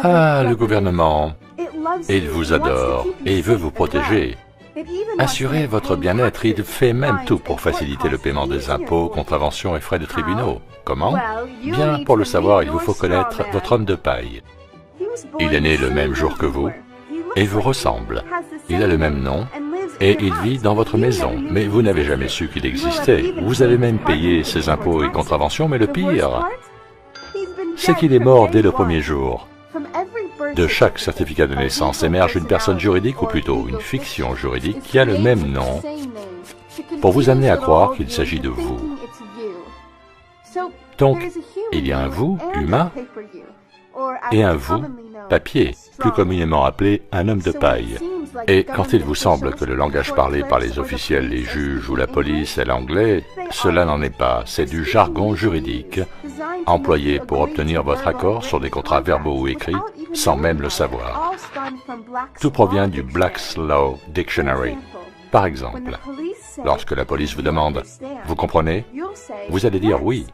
Ah, le gouvernement, il vous adore et il veut vous protéger. Assurez votre bien-être, il fait même tout pour faciliter le paiement des impôts, contraventions et frais de tribunaux. Comment? Bien, pour le savoir, il vous faut connaître votre homme de paille. Il est né le même jour que vous et vous ressemble. Il a le même nom et il vit dans votre maison, mais vous n'avez jamais su qu'il existait. Vous avez même payé ses impôts et contraventions, mais le pire, c'est qu'il est mort dès le premier jour. De chaque certificat de naissance émerge une personne juridique, ou plutôt une fiction juridique, qui a le même nom, pour vous amener à croire qu'il s'agit de vous. Donc, il y a un vous, humain, et un vous, papier, plus communément appelé un homme de paille. Et quand il vous semble que le langage parlé par les officiels, les juges ou la police est l'anglais, cela n'en est pas, c'est du jargon juridique, employé pour obtenir votre accord sur des contrats verbaux ou écrits, sans même le savoir. Tout provient du Black's Law Dictionary. Par exemple, lorsque la police vous demande « Vous comprenez ?», vous allez dire « Oui ».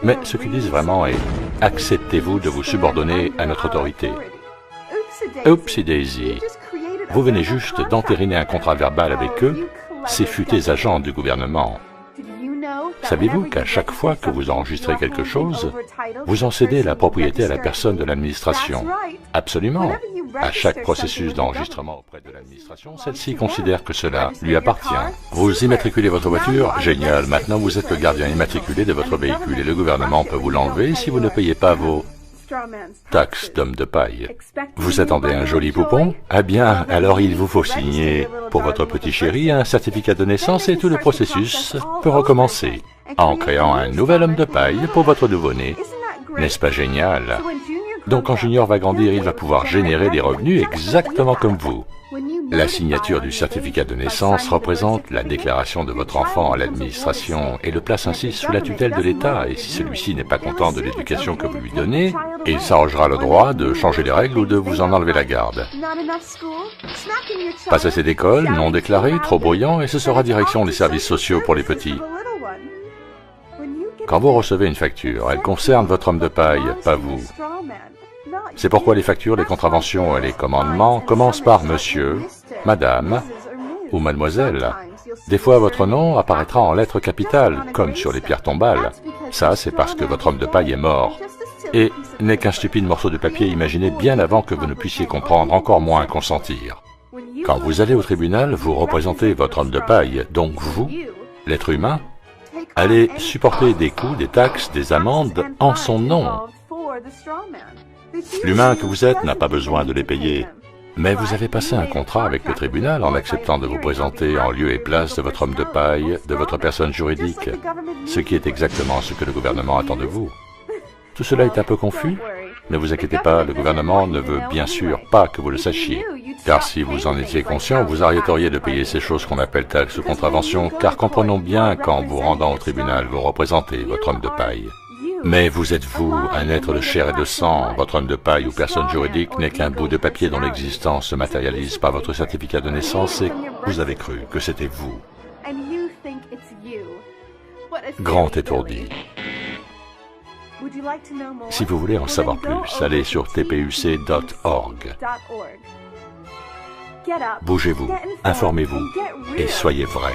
Mais ce qu'ils disent vraiment est « Acceptez-vous de vous subordonner à notre autorité ?» Oupsie daisy. Vous venez juste d'entériner un contrat verbal avec eux, ces futés agents du gouvernement. Savez-vous qu'à chaque fois que vous enregistrez quelque chose, vous en cédez la propriété à la personne de l'administration? Absolument. À chaque processus d'enregistrement auprès de l'administration, celle-ci considère que cela lui appartient. Vous immatriculez votre voiture? Génial. Maintenant, vous êtes le gardien immatriculé de votre véhicule et le gouvernement peut vous l'enlever si vous ne payez pas vos taxes d'homme de paille. Vous attendez un joli poupon? Ah bien, alors il vous faut signer pour votre petit chéri un certificat de naissance et tout le processus peut recommencer en créant un nouvel homme de paille pour votre nouveau-né. N'est-ce pas génial? Donc quand Junior va grandir, il va pouvoir générer des revenus exactement comme vous. La signature du certificat de naissance représente la déclaration de votre enfant à l'administration et le place ainsi sous la tutelle de l'État. Et si celui-ci n'est pas content de l'éducation que vous lui donnez, il s'arrogera le droit de changer les règles ou de vous en enlever la garde. Pas assez d'école, non déclaré, trop bruyant, et ce sera direction des services sociaux pour les petits. Quand vous recevez une facture, elle concerne votre homme de paille, pas vous. C'est pourquoi les factures, les contraventions et les commandements commencent par monsieur, madame ou mademoiselle. Des fois, votre nom apparaîtra en lettres capitales, comme sur les pierres tombales. Ça, c'est parce que votre homme de paille est mort. Et n'est qu'un stupide morceau de papier imaginé bien avant que vous ne puissiez comprendre, encore moins consentir. Quand vous allez au tribunal, vous représentez votre homme de paille, donc vous, l'être humain, allez supporter des coûts, des taxes, des amendes en son nom. L'humain que vous êtes n'a pas besoin de les payer. Mais vous avez passé un contrat avec le tribunal en acceptant de vous présenter en lieu et place de votre homme de paille, de votre personne juridique, ce qui est exactement ce que le gouvernement attend de vous. Tout cela est un peu confus? Ne vous inquiétez pas, le gouvernement ne veut bien sûr pas que vous le sachiez. Car si vous en étiez conscient, vous arrêteriez de payer ces choses qu'on appelle taxes ou contraventions, car comprenons bien qu'en vous rendant au tribunal, vous représentez votre homme de paille. Mais vous êtes vous, un être de chair et de sang. Votre homme de paille ou personne juridique n'est qu'un bout de papier dont l'existence se matérialise par votre certificat de naissance et vous avez cru que c'était vous. Grand étourdi. Si vous voulez en savoir plus, allez sur tpuc.org. Bougez-vous, informez-vous et soyez vrai.